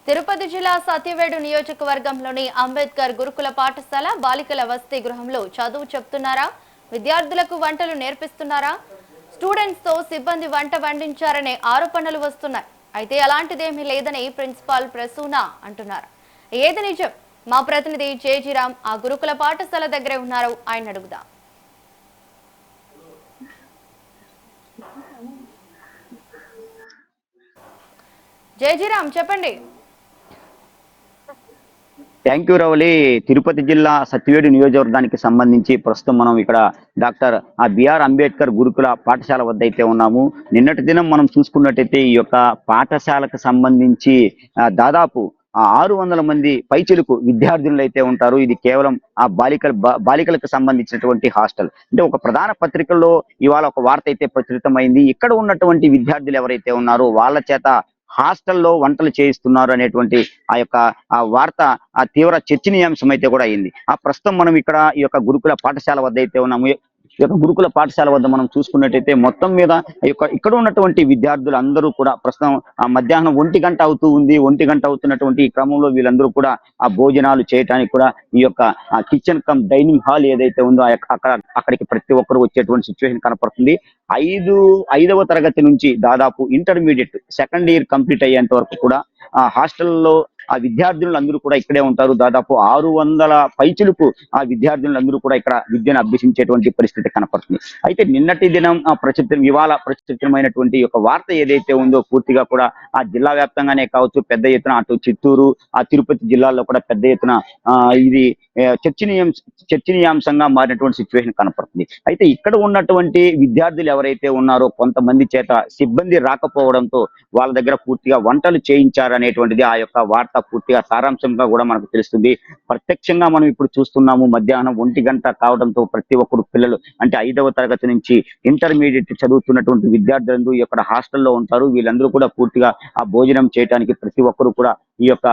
తిరుపతి జిల్లా సత్యవేడు నియోజకవర్గంలోని అంబేద్కర్ గురుకుల పాఠశాల బాలికల వసతి గృహంలో చదువు చెప్తున్నారా? విద్యార్థులకు వంటలు నేర్పిస్తున్నారా? స్టూడెంట్స్ తో సిబ్బంది వంట వండించారనే ఆరోపణలు వస్తున్నాయి. అయితే అలాంటిదేమీ లేదని ప్రిన్సిపాల్ ప్రసూన అంటున్నారు. ఏది నిజం? మా ప్రతినిధి జేజీరామ్ ఆ గురుకుల పాఠశాల దగ్గరే ఉన్నారు. ఆయన అడుగుదాం. జేజీరామ్ చెప్పండి. Thank you Ravali. తిరుపతి జిల్లా సత్యవేడు నియోజకవర్గానికి సంబంధించి ప్రస్తుతం మనం ఇక్కడ డాక్టర్ బిఆర్ అంబేద్కర్ గురుకుల పాఠశాల వద్ద అయితే ఉన్నాము. నిన్నటి దినం మనం చూసుకున్నట్టయితే ఈ యొక్క పాఠశాలకు సంబంధించి దాదాపు 600 మంది పైచిలుకు విద్యార్థులు అయితే ఉంటారు. ఇది కేవలం బాలికలకు సంబంధించినటువంటి హాస్టల్. అంటే ఒక ప్రధాన పత్రికల్లో ఇవాళ ఒక వార్త అయితే ప్రచురితమైంది. ఇక్కడ ఉన్నటువంటి విద్యార్థులు ఎవరైతే ఉన్నారో వాళ్ళ చేత హాస్టల్లో వంటలు చేయిస్తున్నారు అనేటువంటి ఆ వార్త తీవ్ర చర్చనీయాంశం అయితే కూడా అయింది. ప్రస్తుతం మనం ఇక్కడ ఈ యొక్క గురుకుల పాఠశాల వద్ద అయితే ఉన్నాము. ఈ యొక్క గురుకుల పాఠశాల వద్ద మనం చూసుకున్నట్టయితే మొత్తం మీద ఇక్కడ ఉన్నటువంటి విద్యార్థులు అందరూ కూడా ప్రస్తుతం మధ్యాహ్నం 1 గంట అవుతూ ఉంది. 1 గంట అవుతున్నటువంటి ఈ క్రమంలో వీళ్ళందరూ కూడా భోజనాలు చేయడానికి కూడా ఈ యొక్క కిచెన్ కమ్ డైనింగ్ హాల్ ఏదైతే ఉందో అక్కడికి ప్రతి ఒక్కరు వచ్చేటువంటి సిచ్యువేషన్ కనపడుతుంది. 5వ తరగతి నుంచి దాదాపు ఇంటర్మీడియట్ సెకండ్ ఇయర్ కంప్లీట్ అయ్యేంత వరకు కూడా హాస్టల్లో విద్యార్థులందరూ కూడా ఇక్కడే ఉంటారు. దాదాపు 600 పైచులకు విద్యార్థులందరూ కూడా ఇక్కడ విద్యను అభ్యసించేటువంటి పరిస్థితి కనపడుతుంది. అయితే నిన్నటి దినం ఇవాళ ప్రచురితమైనటువంటి యొక్క వార్త ఏదైతే ఉందో పూర్తిగా కూడా జిల్లా వ్యాప్తంగానే కావచ్చు, పెద్ద ఎత్తున అటు చిత్తూరు తిరుపతి జిల్లాల్లో కూడా పెద్ద ఎత్తున ఇది చర్చనీయాంశంగా మారినటువంటి సిచ్యువేషన్ కనపడుతుంది. అయితే ఇక్కడ ఉన్నటువంటి విద్యార్థులు ఎవరైతే ఉన్నారో కొంతమంది చేత సిబ్బంది రాకపోవడంతో వాళ్ళ దగ్గర పూర్తిగా వంటలు చేయించారనేటువంటిది ఆ యొక్క వార్త పూర్తిగా సారాంశంగా కూడా మనకు తెలుస్తుంది. ప్రత్యక్షంగా మనం ఇప్పుడు చూస్తున్నాము. మధ్యాహ్నం 1 గంట కావడంతో ప్రతి ఒక్కరు పిల్లలు అంటే 5వ తరగతి నుంచి ఇంటర్మీడియట్ చదువుతున్నటువంటి విద్యార్థులందరూ ఇక్కడ హాస్టల్లో ఉంటారు. వీళ్ళందరూ కూడా పూర్తిగా భోజనం చేయడానికి ప్రతి ఒక్కరు కూడా ఈ యొక్క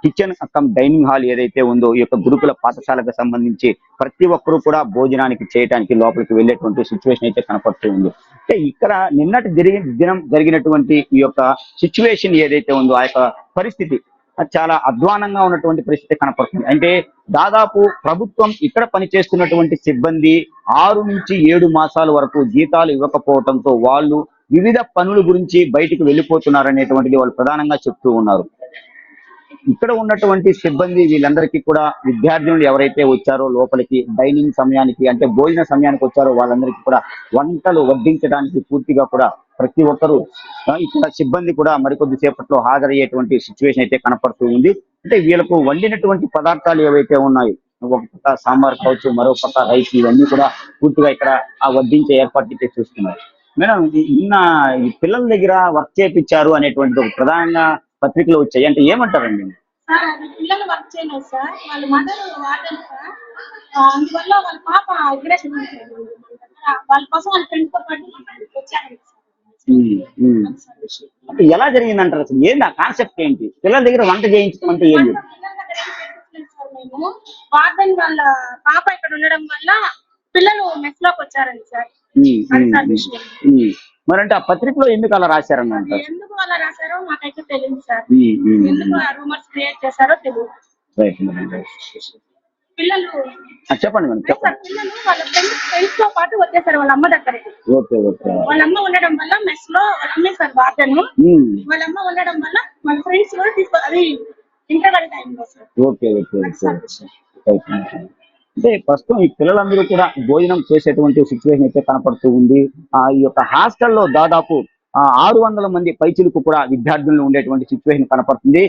కిచెన్ కమ్ డైనింగ్ హాల్ ఏదైతే ఉందో ఈ యొక్క గురుకుల పాఠశాలకు సంబంధించి ప్రతి ఒక్కరు కూడా భోజనానికి చేయడానికి లోపలికి వెళ్ళేటువంటి సిచ్యువేషన్ అయితే కనపడుతూ ఉంది. అంటే ఇక్కడ నిన్నటి దినం జరిగినటువంటి ఈ యొక్క సిచ్యువేషన్ ఏదైతే ఉందో ఆ యొక్క పరిస్థితి చాలా అధ్వానంగా ఉన్నటువంటి పరిస్థితి కనపడుతుంది. అంటే దాదాపు ప్రభుత్వం ఇక్కడ పనిచేస్తున్నటువంటి సిబ్బంది 6 నుంచి 7 మాసాల వరకు జీతాలు ఇవ్వకపోవడంతో వాళ్ళు వివిధ పనుల గురించి బయటికి వెళ్ళిపోతున్నారనేటువంటిది వాళ్ళు ప్రధానంగా చెప్తూ ఉన్నారు. ఇక్కడ ఉన్నటువంటి సిబ్బంది వీళ్ళందరికీ కూడా విద్యార్థులు ఎవరైతే వచ్చారో లోపలికి డైనింగ్ సమయానికి అంటే భోజన సమయానికి వచ్చారో వాళ్ళందరికీ కూడా వంటలు వడ్డించడానికి పూర్తిగా కూడా ప్రతి ఒక్కరూ ఇక్కడ సిబ్బంది కూడా మరికొద్ది సేపట్లో హాజరయ్యేటువంటి సిచ్యువేషన్ అయితే కనపడుతూ ఉంది. అంటే వీళ్ళకు వండినటువంటి పదార్థాలు ఏవైతే ఉన్నాయో ఒక పక్క సాంబార్ కావచ్చు, మరో పక్క రైస్, ఇవన్నీ కూడా పూర్తిగా ఇక్కడ వడ్డించే ఏర్పాటు అయితే చూస్తున్నారు. మేడం, నిన్న ఈ పిల్లల దగ్గర వర్క్ చేయించారు అనేటువంటి ఒక ప్రధానంగా పత్రికలు వచ్చాయి. అంటే ఏమంటారండి? పిల్లలు వర్క్ చేయలేదు సార్, వాళ్ళ మదర్ వాడలేదు సార్. అందువల్ల వాళ్ళ పాప అగ్రెషన్ వాళ్ళ కోసం వాళ్ళ ఫ్రెండ్స్ తో పాటు వచ్చారు. ఎలా జరిగిందంటారు? అసలు ఏంటి ఆ కాన్సెప్ట్ ఏంటి? పిల్లల దగ్గర వంట చేయించడం అంటే ఏంటి? మేము వార్డెన్ వాళ్ళ పాప ఇక్కడ ఉండడం వల్ల పిల్లలు మెస్ లోకి వచ్చారండి సార్. మరంటే ఆ పత్రికలో ఎందుకు అలా రాశారని ఎందుకు అలా రాశారో మాకైతే తెలియదు సార్. ఎందుకు ఆ రూమర్స్ క్రియేట్ చేశారో తెలియదు. పిల్లలు చెప్పండి మేడం, చెప్పండి. పిల్లలు వాళ్ళ ఫ్రెండ్స్ తో పాటు వచ్చేసారు వాళ్ళ అమ్మ దగ్గరికి. వాళ్ళ అమ్మ ఉండడం వల్ల మెస్ లో వాళ్ళ అమ్మే సార్ వార్డెన్. వాళ్ళ అమ్మ ఉండడం వల్ల వాళ్ళ ఫ్రెండ్స్ కూడా అది ఇంటర్వెల్ టైంలో సార్. అంటే ప్రస్తుతం ఈ పిల్లలందరూ కూడా భోజనం చేసేటువంటి సిచ్యువేషన్ అయితే కనపడుతూ ఉంది. ఈ యొక్క హాస్టల్లో దాదాపు 600 మంది పైచిలకు కూడా విద్యార్థులు ఉండేటువంటి సిచ్యువేషన్ కనపడుతుంది.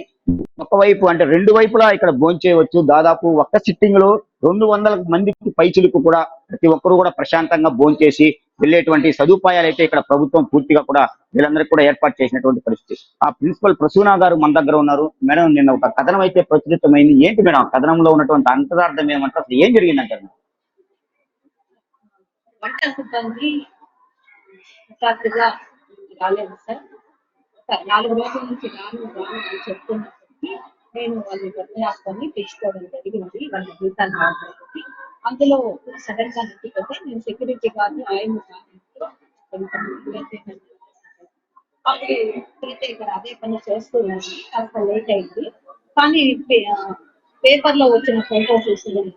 ఒకవైపు అంటే 2 వైపులా ఇక్కడ భోంచేయవచ్చు. దాదాపు ఒక్క సిట్టింగ్ లో 200 మందికి పైచిలకు కూడా ప్రతి ఒక్కరు కూడా ప్రశాంతంగా భోంచేసి వెళ్ళేటువంటి సదుపాయాలు అయితే ఇక్కడ ప్రభుత్వం పూర్తిగా కూడా వీళ్ళందరికీ కూడా ఏర్పాటు చేసినటువంటి పరిస్థితి. ప్రిన్సిపల్ ప్రసూన గారు మన దగ్గర ఉన్నారు. మేడం, నిన్న ఒక కథనం అయితే ప్రచురితమైంది. ఏంటి మేడం ఆ కథనంలో ఉన్నటువంటి అంతరార్థం ఏమంటారు? అసలు ఏం జరిగిందంటారు? వంట సిబ్బంది హఠాత్తుగా రాలేదు సార్. 4 రోజుల నుంచి రాను అని చెప్తున్నప్పటికీ నేను వాళ్ళని ప్రతినాస్తాన్ని తెచ్చుకోవడం జరిగింది. వాళ్ళ జీతాన్ని మాట్లాడుతుంది. అందులో సడన్ గా నచ్చిపోతే నేను సెక్యూరిటీ గారిని ఆయన అప్పుడు అయితే ఇక్కడ అదే పని చేస్తూ ఉన్నాను, కాస్త లేట్ అయింది. కానీ పేపర్ లో వచ్చిన ఫోటో చూసి నేను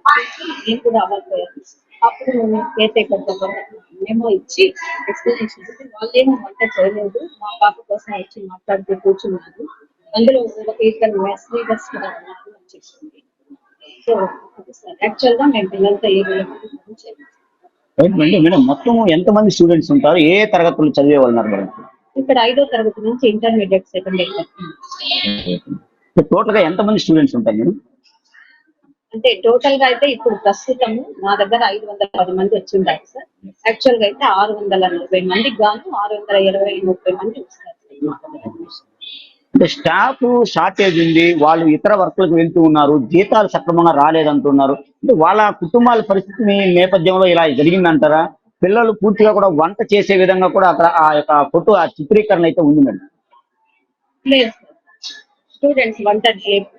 కూడా అవ్వకపోయాను. అప్పుడు నేను కేర్ దగ్గర మెమో ఇచ్చి ఎక్స్ప్లెనేషన్ ఇచ్చి వాళ్ళేమో వంట చేయలేదు, మా పాప కోసం వచ్చి మాట్లాడుతూ కూర్చున్నారు. అందులో ఒక ఇద్దరు మెస్ లీడర్స్ కూడా ఉన్నారు అని చెప్పింది. సో యాక్చువల్ గా మేము పిల్లలతో ఏ పని చేయలేదు. మేడం మొత్తం ఎంతమంది స్టూడెంట్స్ ఉంటారు, ఏ తరగతులు చదివే వాళ్ళు ఉన్నారు మేడం? ఇక్కడ 5వ తరగతి నుంచి ఇంటర్మీడియట్ సెకండ్ ఇయర్. టోటల్ గా ఎంతమంది స్టూడెంట్స్ ఉంటారు మేడం? అంటే టోటల్ గా అయితే ఇప్పుడు ప్రస్తుతం నా దగ్గర 510 మంది వచ్చి ఉంటారు సార్. యాక్చువల్ గా అయితే 640 మందికి గాను 620-30 మంది వస్తారు. అంటే స్టాఫ్ షార్టేజ్ ఉంది, వాళ్ళు ఇతర వర్కులకు వెళ్తూ ఉన్నారు, జీతాలు సక్రమంగా రాలేదంటున్నారు. అంటే వాళ్ళ కుటుంబాల పరిస్థితి నేపథ్యంలో ఇలా జరిగిందంటారా? పిల్లలు పూర్తిగా కూడా వంట చేసే విధంగా కూడా అక్కడ ఆ యొక్క ఫోటో ఆ చిత్రీకరణ అయితే ఉంది మేడం. లేదు సార్, స్టూడెంట్స్ వంట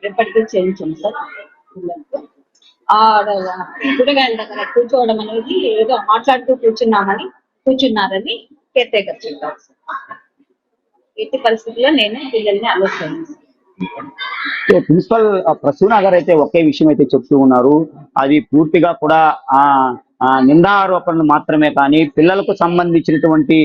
ఎప్పటికీ చేయించాం సార్. కూరగాయల దగ్గర కూర్చోవడం అనేది ఏదో మాట్లాడుతూ కూర్చున్నారని కేర్ టేకర్ చెప్పారు సార్. ఎట్టి పరిస్థితుల్లో నేను పిల్లల్ని ఆలోచించాను. ప్రిన్సిపల్ ప్రసూన గారు అయితే ఒకే విషయం అయితే చెప్తూ ఉన్నారు, అది పూర్తిగా కూడా నిందారోపణలు మాత్రమే కానీ పిల్లలకు సంబంధించినటువంటి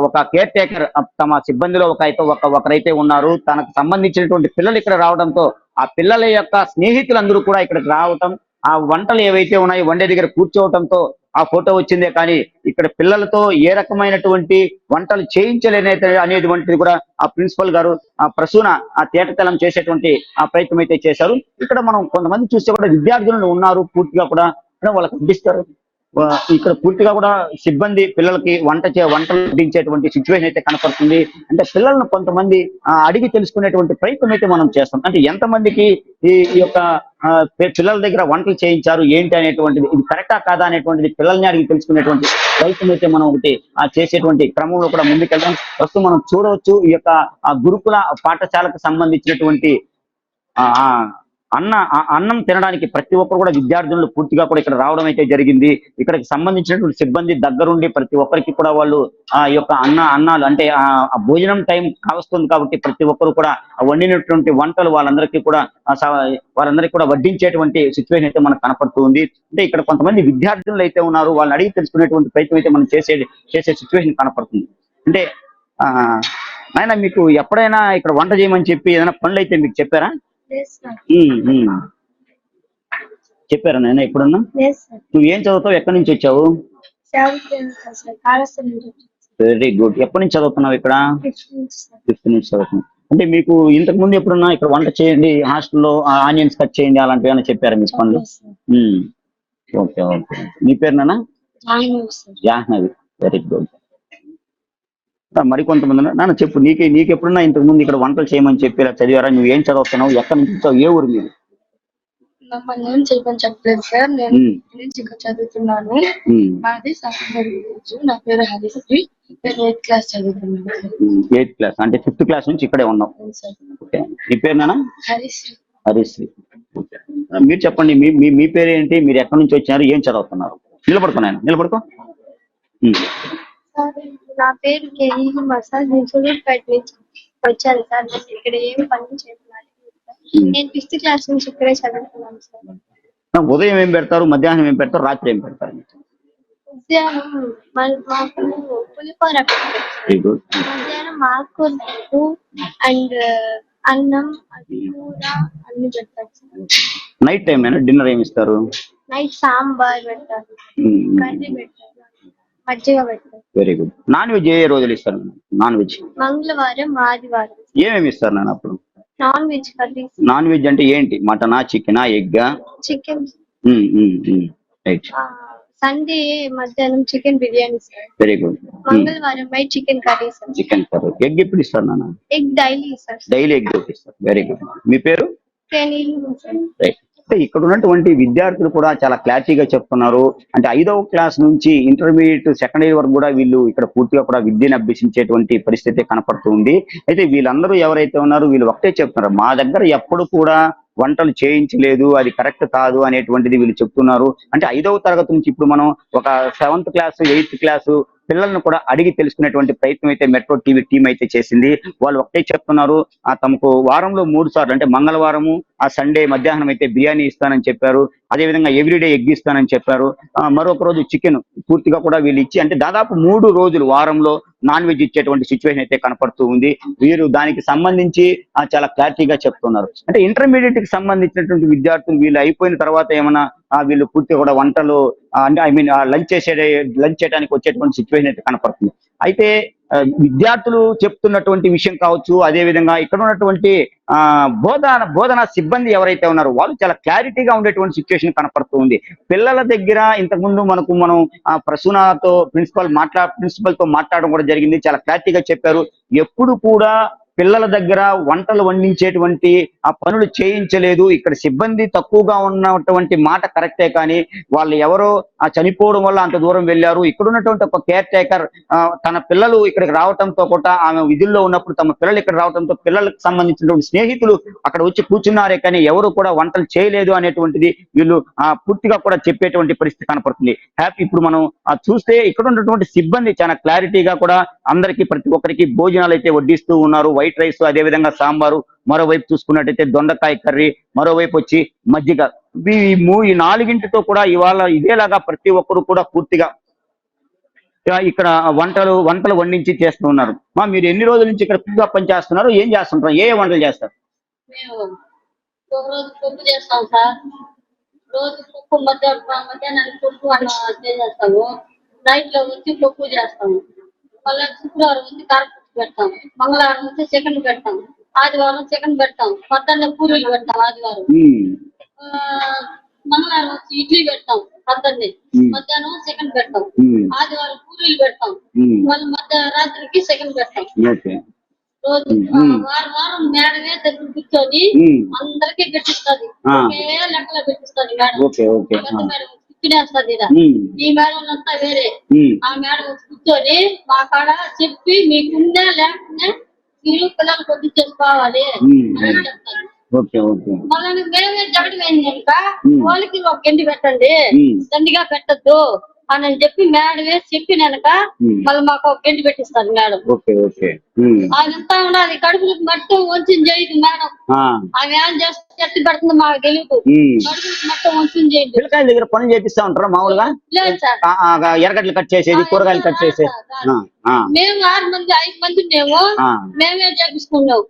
ఒక కేర్ టేకర్ తమ సిబ్బందిలో ఒకరైతే ఉన్నారు. తనకు సంబంధించినటువంటి పిల్లలు ఇక్కడ రావడంతో ఆ పిల్లల యొక్క స్నేహితులందరూ కూడా ఇక్కడికి రావటం, ఆ వంటలు ఏవైతే ఉన్నాయో వండే దగ్గర కూర్చోవటంతో ఆ ఫోటో వచ్చిందే కానీ ఇక్కడ పిల్లలతో ఏ రకమైనటువంటి వంటలు చేయించలేనే అనేటువంటిది కూడా ఆ ప్రిన్సిపల్ గారు ప్రసూన ఆ తేటతెల్లం చేసేటువంటి ఆ ప్రయత్నం అయితే చేశారు. ఇక్కడ మనం కొంతమంది చూస్తే కూడా విద్యార్థులు ఉన్నారు, పూర్తిగా కూడా వాళ్ళకి వడ్డిస్తారు. ఇక్కడ పూర్తిగా కూడా సిబ్బంది పిల్లలకి వంటలు వడ్డించేటువంటి సిచ్యువేషన్ అయితే కనపడుతుంది. అంటే పిల్లలను కొంతమంది అడిగి తెలుసుకునేటువంటి ప్రయత్నం అయితే మనం చేస్తాం. అంటే ఎంతమందికి ఈ యొక్క పిల్లల దగ్గర వంటలు చేయించారు ఏంటి అనేటువంటిది, ఇది కరెక్టా కాదా అనేటువంటిది పిల్లల్ని అడిగి తెలుసుకునేటువంటి ప్రయత్నం అయితే మనం ఒకటి చేసేటువంటి క్రమంలో కూడా ముందుకెళ్తాం. ప్రస్తుతం మనం చూడవచ్చు ఈ యొక్క గురుకుల పాఠశాలకు సంబంధించినటువంటి అన్నం తినడానికి ప్రతి ఒక్కరు కూడా విద్యార్థులు పూర్తిగా కూడా ఇక్కడ రావడం అయితే జరిగింది. ఇక్కడికి సంబంధించినటువంటి సిబ్బంది దగ్గరుండి ప్రతి ఒక్కరికి కూడా వాళ్ళు ఆ యొక్క అన్నాలు అంటే ఆ భోజనం టైం కావస్తుంది కాబట్టి ప్రతి ఒక్కరు కూడా వండినటువంటి వంటలు వాళ్ళందరికీ కూడా వడ్డించేటువంటి సిచ్యువేషన్ అయితే మనకు కనపడుతూ ఉంది. అంటే ఇక్కడ కొంతమంది విద్యార్థులు అయితే ఉన్నారు, వాళ్ళని అడిగి తెలుసుకునేటువంటి ప్రయత్నం అయితే మనం చేసే సిచ్యువేషన్ కనపడుతుంది. అంటే ఆయన మీకు ఎప్పుడైనా ఇక్కడ వంట చేయమని చెప్పి ఏదైనా పనులు అయితే మీకు చెప్పారా? చెప్పారా నాయన ఎప్పుడన్నా? నువ్వు ఏం చదువుతావు, ఎక్కడి నుంచి వచ్చావు? Very good. ఎప్పటి నుంచి చదువుతున్నావు ఇక్కడ? 5th నుంచి చదువుతున్నావు. అంటే మీకు ఇంతకు ముందు ఎప్పుడన్నా ఇక్కడ వంట చేయండి, హాస్టల్లో ఆనియన్స్ కట్ చేయండి అలాంటివి ఏమైనా చెప్పారా మీకు పనులు? Okay okay. నీ పేరు నాన్న? జాహ్నవి. Very good. మరి కొంతమంది నాన్న చెప్పు, నీకు ఎప్పుడన్నా ఇంతకు ముందు ఇక్కడ వంటలు చేయమని చెప్పి చదివారా? నువ్వు ఏం చదువుతున్నావు, ఎక్కడి నుంచి వచ్చావు, ఏ ఊరు మీరు? ఏం చేయమని చెప్పలేదు సార్, నేను ఇక్కడ చదువుతున్నాను. మాది సాఫ్ట్వేర్. నా పేరు హరిశ్రీ, నేను 8th క్లాస్ చదువుతున్నాను. 8th క్లాస్ అంటే 5th క్లాస్ నుంచి ఇక్కడే ఉన్నావు. ఓకే. నీ పేరు నాన్న? హరిశ్రీ. హరిశ్రీ. మీరు చెప్పండి, మీ పేరు ఏంటి, మీరు ఎక్కడి నుంచి వచ్చారు, ఏం చదువుతున్నారు? నిలబడుకో. నా పేరు కేఈ మసాజ్. నేను సూళ్ళూరుపేట నుంచి వచ్చాను సార్. నేను ఇక్కడ ఏం పని చేయట్లేదు. నేను 5th క్లాస్ నుంచి ఇక్కడే చదువుతున్నాను సార్. ఉదయం ఏం పెడతారు, మధ్యాహ్నం ఏం పెడతారు, రాత్రి ఏం పెడతారు? మధ్యాహ్నం మాకు పులిహోర పెడతారు, మధ్యాహ్నం ఆకుకూరలు అండ్ అన్నం, కూర అన్ని పెడతారు సార్. నైట్ టైం డిన్నర్ ఏమి ఇస్తారు? నైట్ సాంబార్ పెడతారు, కర్రీ పెడతారు, మజ్జిగ పెడతారు. Very good. నాన్ వెజ్ ఏ రోజులు ఇస్తారు? నాన్ వెజ్ మంగళవారం, ఆదివారం. ఏమేమి ఇస్తారు నాన్న అప్పుడు? Non veg curry. Non veg అంటే ఏంటి? మటనా, చికెనా, ఎగ్గా? చికెన్. రైట్. సండే మధ్యాహ్నం chicken biryani sir. Very good. మంగళవారం night chicken curry sir. Chicken curry. Egg ఎప్పుడు ఇస్తారు నాన్న? Egg daily sir. Daily egg ఇస్తారు. Very good. మీ పేరు? రైట్. అంటే ఇక్కడ ఉన్నటువంటి విద్యార్థులు కూడా చాలా క్లారిటీగా చెప్తున్నారు. అంటే 5వ క్లాస్ నుంచి ఇంటర్మీడియట్ సెకండ్ ఇయర్ వరకు కూడా వీళ్ళు ఇక్కడ పూర్తిగా కూడా విద్యను అభ్యసించేటువంటి పరిస్థితి కనపడుతుంది. అయితే వీళ్ళందరూ ఎవరైతే ఉన్నారో వీళ్ళు ఒకటే చెప్తున్నారు, మా దగ్గర ఎప్పుడు కూడా వంటలు చేయించలేదు, అది కరెక్ట్ కాదు అనేటువంటిది వీళ్ళు చెప్తున్నారు. అంటే 5వ తరగతి నుంచి ఇప్పుడు మనం ఒక 7th క్లాస్ 8th క్లాసు పిల్లలను కూడా అడిగి తెలుసుకునేటువంటి ప్రయత్నం అయితే మెట్రో టీవీ టీం అయితే చేసింది. వాళ్ళు ఒకటే చెప్తున్నారు, తమకు వారంలో 3 సార్లు అంటే మంగళవారము, ఆ సండే మధ్యాహ్నం అయితే బిర్యానీ ఇస్తానని చెప్పారు. అదేవిధంగా ఎవ్రీడే ఎగ్ ఇస్తానని చెప్పారు. మరొక రోజు చికెన్ పూర్తిగా కూడా వీళ్ళు ఇచ్చి, అంటే దాదాపు 3 రోజులు వారంలో నాన్ వెజ్ ఇచ్చేటువంటి సిచ్యువేషన్ అయితే కనపడుతూ ఉంది. వీరు దానికి సంబంధించి చాలా క్లారిటీగా చెప్తున్నారు. అంటే ఇంటర్మీడియట్ కి సంబంధించినటువంటి విద్యార్థులు వీళ్ళు అయిపోయిన తర్వాత ఏమైనా వీళ్ళు పూర్తిగా కూడా వంటలు అంటే లంచ్ చేయడానికి వచ్చేటువంటి సిచ్యువేషన్ అయితే కనపడుతుంది. అయితే విద్యార్థులు చెప్తున్నటువంటి విషయం కావచ్చు, అదే విధంగా ఇక్కడ ఉన్నటువంటి బోధన సిబ్బంది ఎవరైతే ఉన్నారో వాళ్ళు చాలా క్లారిటీగా ఉండేటువంటి సిచ్యువేషన్ కనపడుతూ ఉంది. పిల్లల దగ్గర ఇంతకుముందు మనం ప్రసూనాతో ప్రిన్సిపల్ తో మాట్లాడడం కూడా జరిగింది. చాలా క్లారిటీగా చెప్పారు. ఎప్పుడు కూడా పిల్లల దగ్గర వంటలు వండించేటువంటి పనులు చేయించలేదు. ఇక్కడ సిబ్బంది తక్కువగా ఉన్నటువంటి మాట కరెక్టే, కానీ వాళ్ళు ఎవరో చనిపోవడం వల్ల అంత దూరం వెళ్ళారు. ఇక్కడ ఉన్నటువంటి ఒక కేర్ టేకర్ తన పిల్లలు ఇక్కడికి రావడంతో కూడా, ఆమె విధుల్లో ఉన్నప్పుడు తమ పిల్లలు ఇక్కడ రావడంతో పిల్లలకు సంబంధించినటువంటి స్నేహితులు అక్కడ వచ్చి కూర్చున్నారే కానీ ఎవరు కూడా వంటలు చేయలేదు అనేటువంటిది వీళ్ళు పూర్తిగా కూడా చెప్పేటువంటి పరిస్థితి కనపడుతుంది. ఇప్పుడు మనం చూస్తే ఇక్కడ ఉన్నటువంటి సిబ్బంది చాలా క్లారిటీగా కూడా అందరికీ ప్రతి ఒక్కరికి భోజనాలు అయితే వడ్డిస్తూ ఉన్నారు. వైట్ రైస్, అదే విధంగా సాంబారు, మరోవైపు చూసుకున్నట్టయితే దొండకాయ కర్రీ, మరోవైపు వచ్చి మజ్జిగ. ఈ 4గింటితో కూడా ఇవాళ ఇదేలాగా ప్రతి ఒక్కరు కూడా పూర్తిగా ఇక్కడ వంటలు వండించి చేస్తూ ఉన్నారు. మీరు ఎన్ని రోజుల నుంచి ఇక్కడ పూర్తిగా పని చేస్తున్నారు? ఏం చేస్తుంటారు? ఏ వంటలు చేస్తారు? మేము ఒక రోజు పప్పు చేస్తాం సార్. రోజు పప్పు మధ్యాహ్నానికి పప్పు అన్నం చేస్తాము. నైట్ లో వచ్చి పప్పు చేస్తాము. మళ్ళీ శుక్రవారం వచ్చి కారపప్పు పెడతాం. మంగళవారం వచ్చి చికెన్ పెడతాం. ఆదివారం చికెన్ పెడతాం. పొద్దున్నే పూరీలు పెడతాం ఆదివారం. మంగళవారం వచ్చి ఇడ్లీ పెడతాం. పొద్దున్నే మధ్యాహ్నం చికెన్ పెడతాం. ఆదివారం పూరీలు పెడతాం. మళ్ళీ రాత్రికి చికెన్ పెడతాం. రోజు వారం మేడమే దగ్గర కూర్చొని అందరికీ పెట్టిస్తుంది. ఒకే లెక్కలో పెట్టిస్తుంది మేడం. మేడం కూర్చునేస్తుంది. ఈ మేడం అంతా వేరే. ఆ మేడం కూర్చొని మా కాడ చెప్పి మీకున్నా లేకుండా మీరు పిల్లలు కొట్టించేసుకోవాలి అని చెప్తారు. మళ్ళీ మేమే జగడం ఏంది కనుక వాళ్ళకి ఒక గండి పెట్టండి, దండిగా పెట్టద్దు అని చెప్పి మేడమే చెప్పినాక మళ్ళీ మాకు ఒక గండి పెట్టిస్తారు మేడం. అదంతా ఉండాలి. కడుపులకు మట్టం వంచిన చేయదు మేడం. ఆమె ఏం చేస్తే ఎత్తి పెడుతుందో మాకు తెలియదు. కడుపులకు మట్టం వంచిన చేయదు. పిల్లకాయల దగ్గర పనులు చేపిస్తా ఉంటారా మామూలుగా? లేదు సార్. ఎర్రగడ్డలు కట్ చేసేది, కూరగాయలు కట్ చేసేది. మేము 5 మంది మేము మేమే చేపించుకున్నాం.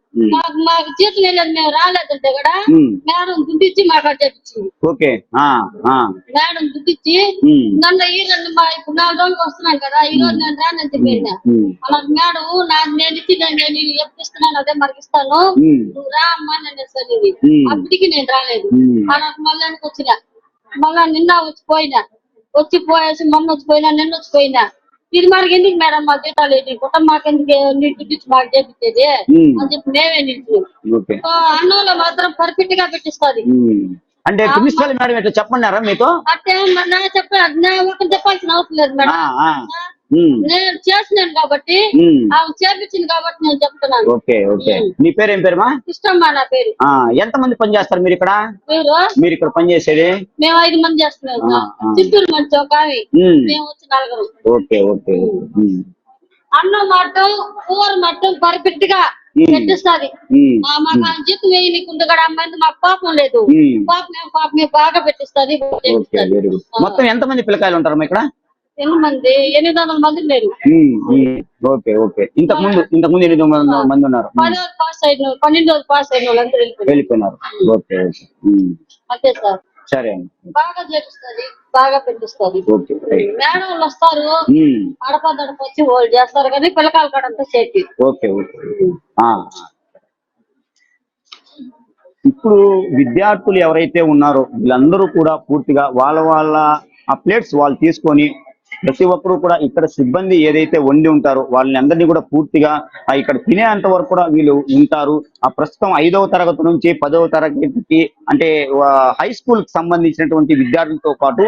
మాకు జీతం వెళ్ళదు. మేము రాలేదంటే కూడా మేడం దుడ్డిచ్చి మాకు చేపించింది. మేడం దుడ్డిచ్చి నన్ను ఇప్పుడు 4 రోజులకు వస్తున్నాను కదా, ఈ రోజు నేను రానని చెప్పిన. అలా మేడం నేను ఇచ్చి నేను ఎప్పిస్తున్నాను, అదే మనకి ఇస్తాను, నువ్వు రా అమ్మా నేను సరిది. అప్పటికి నేను రాలేదు. అలా మళ్ళీ వచ్చిన. మళ్ళా నిన్న వచ్చిపోయేసి మొన్న వచ్చిపోయినా, నిన్న వచ్చిపోయినా. ఇది మనకి ఎందుకు మేడం మా జీతాలు ఏంటి కుటుంబం మాకెందుకు నీ దుడ్డిచ్చి మాకు చేపించేది అని చెప్పి మేమే నిలిచి అన్నంలో మాత్రం పర్ఫెక్ట్ గా పెట్టిస్తుంది. అంటే ప్రిన్సిపల్ మేడం ఎట్లా చెప్పన్నారా మీతో? అంటే చెప్పాల్సిన అవసరం లేదు మేడం. నేను చేసినాను కాబట్టి ఆమె చేపించింది కాబట్టి నేను చెప్తున్నాను. Okay okay. నీ పేరు ఏం పేరుమా? ఇష్టమ్మా నా పేరు. ఎంత మంది పని చేస్తారు మీరు ఇక్కడ? మీరు ఇక్కడ పని చేసేది? మేము 5 మంది చేస్తున్నాం. చిత్తూరు మంచి ఒక ఆమె, మేము వచ్చి 4. Okay okay. అన్నం మట్టం కూర మట్టం పర్ఫెక్ట్ గా పెట్టిస్తుంది. మాకు జీతం వేయకుండా కూడా అమ్మాయి మాకు పాపం లేదు. పాపమే బాగా పెట్టిస్తుంది. మొత్తం ఎంత మంది పిల్లకాయలు ఉంటారు ఇక్కడ? 800 మంది లేరు. Okay okay. ఇంతకు ముందు 800 మంది ఉన్నారు. 12 రోజులు పాస్ అయిన వాళ్ళంతా వెళ్ళిపోయినారు. Okay okay. అంతే సార్. సరే. బాగా చేపిస్తుంది, బాగా పెట్టిస్తుంది. మేడం వాళ్ళు వస్తారు, అడపదడప వచ్చి వాళ్ళు చేస్తారు కానీ పిల్లకాయలు కూడా అంతా చేతి. Okay okay. ఇప్పుడు విద్యార్థులు ఎవరైతే ఉన్నారో వీళ్ళందరూ కూడా పూర్తిగా వాళ్ళ ప్లేట్స్ వాళ్ళు తీసుకొని ప్రతి ఒక్కరు కూడా ఇక్కడ సిబ్బంది ఏదైతే వండి ఉంటారో వాళ్ళని అందరినీ కూడా పూర్తిగా ఇక్కడ తినేంత వరకు కూడా వీళ్ళు ఉంటారు. ప్రస్తుతం 5వ తరగతి నుంచి 10వ తరగతికి అంటే హై స్కూల్ కి సంబంధించినటువంటి విద్యార్థులతో పాటు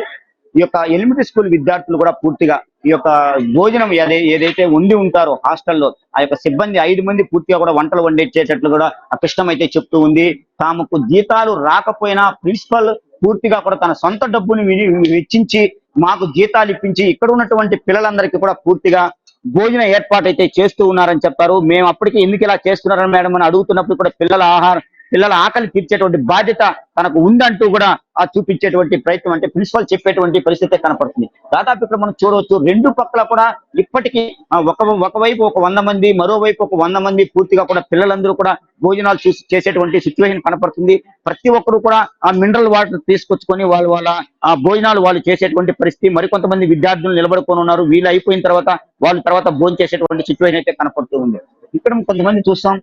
ఈ యొక్క ఎలిమెంటరీ స్కూల్ విద్యార్థులు కూడా పూర్తిగా ఈ యొక్క భోజనం ఏదైతే వండి ఉంటారో హాస్టల్లో ఆ యొక్క సిబ్బంది 5 మంది పూర్తిగా కూడా వంటలు వండేసేటట్లు కూడా కృష్ణం అయితే చెప్తూ ఉంది. తాముకు జీతాలు రాకపోయినా ప్రిన్సిపల్ పూర్తిగా కూడా తన సొంత డబ్బుని వెచ్చించి మాకు జీతాలు ఇప్పించి ఇక్కడ ఉన్నటువంటి పిల్లలందరికీ కూడా పూర్తిగా భోజన ఏర్పాటు అయితే చేస్తూ ఉన్నారని చెప్తారు. మేము అప్పటికి ఎందుకు ఇలా చేస్తున్నారని మేడం అని అడుగుతున్నప్పుడు కూడా పిల్లల ఆకలి తీర్చేటువంటి బాధ్యత తనకు ఉందంటూ కూడా చూపించేటువంటి ప్రయత్నం, అంటే ప్రిన్సిపల్ చెప్పేటువంటి పరిస్థితి కనపడుతుంది. దాదాపు ఇక్కడ మనం చూడవచ్చు రెండు పక్కల కూడా ఇప్పటికీ ఒకవైపు ఒక 100 మంది, మరోవైపు ఒక 100 మంది పూర్తిగా కూడా పిల్లలందరూ కూడా భోజనాలు చేసేటువంటి సిచ్యువేషన్ కనపడుతుంది. ప్రతి ఒక్కరు కూడా ఆ మినరల్ వాటర్ తీసుకొచ్చుకొని వాళ్ళ ఆ భోజనాలు వాళ్ళు చేసేటువంటి పరిస్థితి. మరికొంతమంది విద్యార్థులు నిలబడుకొని ఉన్నారు. వీళ్ళు అయిపోయిన తర్వాత వాళ్ళు తర్వాత భోజనం చేసేటువంటి సిచ్యువేషన్ అయితే కనపడుతూ ఉంది. ఇక్కడ కొంతమంది చూస్తాం.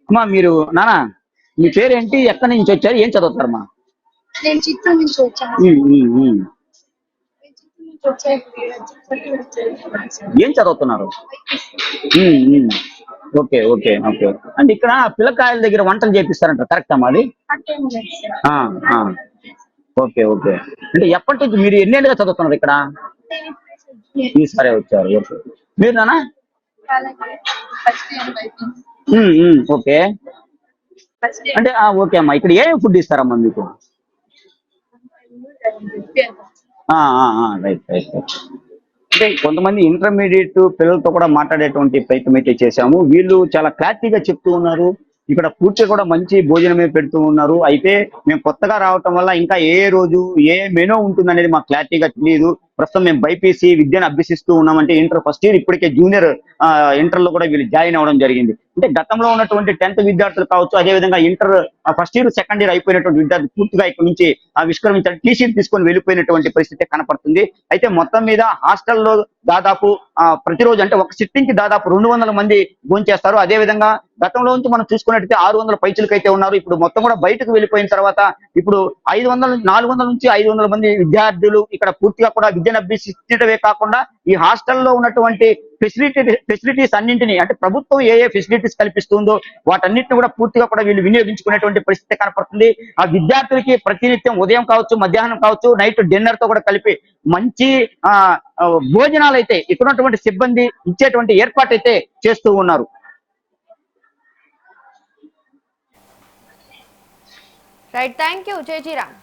అమ్మా మీరు నానా మీ పేరేంటి, ఎక్కడి నుంచి వచ్చారు, ఏం చదువుతారమ్మా? నేను చిత్తూరు నుంచి వచ్చాను. ఏం చదువుతున్నారు? Okay okay okay. అంటే ఇక్కడ పిల్లకాయల దగ్గర వంటలు చేపిస్తారంట, కరెక్ట్ అమ్మా అది? Okay okay. అంటే ఎప్పటి నుంచి మీరు ఎన్నేళ్ళుగా చదువుతున్నారు ఇక్కడ? ఈసారే వచ్చారు. ఓకే. మీరు నానా? ఓకే. అంటే ఓకే అమ్మా. ఇక్కడ ఏం ఫుడ్ ఇస్తారమ్మా మీకు? Right right. అంటే కొంతమంది ఇంటర్మీడియట్ పిల్లలతో కూడా మాట్లాడేటువంటి ప్రయత్నం అయితే చేశాము. వీళ్ళు చాలా క్లారిటీగా చెప్తూ ఉన్నారు. ఇక్కడ పూర్తిగా కూడా మంచి భోజనమే పెడుతూ ఉన్నారు. అయితే మేము కొత్తగా రావటం వల్ల ఇంకా ఏ రోజు ఏ మెనూ ఉంటుంది అనేది మాకు క్లారిటీగా తెలియదు. ప్రస్తుతం మేము బైపీసీ విద్యను అభ్యసిస్తూ ఉన్నామంటే ఇంటర్ ఫస్ట్ ఇయర్, ఇప్పటికే జూనియర్ ఇంటర్ లో కూడా వీళ్ళు జాయిన్ అవ్వడం జరిగింది. అంటే గతంలో ఉన్నటువంటి 10th విద్యార్థులు కావచ్చు, అదేవిధంగా inter first year second year అయిపోయినటువంటి విద్యార్థులు పూర్తిగా ఇక్కడ నుంచి విష్కరించారు, టీసీలు తీసుకొని వెళ్ళిపోయినటువంటి పరిస్థితి కనపడుతుంది. అయితే మొత్తం మీద హాస్టల్లో దాదాపు ప్రతిరోజు అంటే ఒక సిట్టింగ్ కి దాదాపు 200 మంది భోంచేస్తారు. అదేవిధంగా గతంలో నుంచి మనం చూసుకున్నట్టయితే 600 పైచులకి అయితే ఉన్నారు. ఇప్పుడు మొత్తం కూడా బయటకు వెళ్ళిపోయిన తర్వాత ఇప్పుడు 400 నుంచి 500 మంది విద్యార్థులు ఇక్కడ పూర్తిగా కూడా విద్యను అభ్యసించడమే కాకుండా ఈ హాస్టల్లో ఉన్నటువంటి ఫెసిలిటీస్ అన్నింటినీ, అంటే ప్రభుత్వం ఏ ఫెసిలిటీస్ కల్పిస్తుందో వాటన్నిటిని కూడా పూర్తిగా కూడా వీళ్ళు వినియోగించుకునేటువంటి పరిస్థితి కనపడుతుంది. ఆ విద్యార్థులకి ప్రతినిత్యం ఉదయం కావచ్చు, మధ్యాహ్నం కావచ్చు, నైట్ డిన్నర్ తో కూడా కలిపి మంచి భోజనాలు అయితే ఇక్కడ ఉన్నటువంటి సిబ్బంది ఇచ్చేటువంటి ఏర్పాటు అయితే చేస్తూ ఉన్నారు. Right, thank you జయజీరామ్.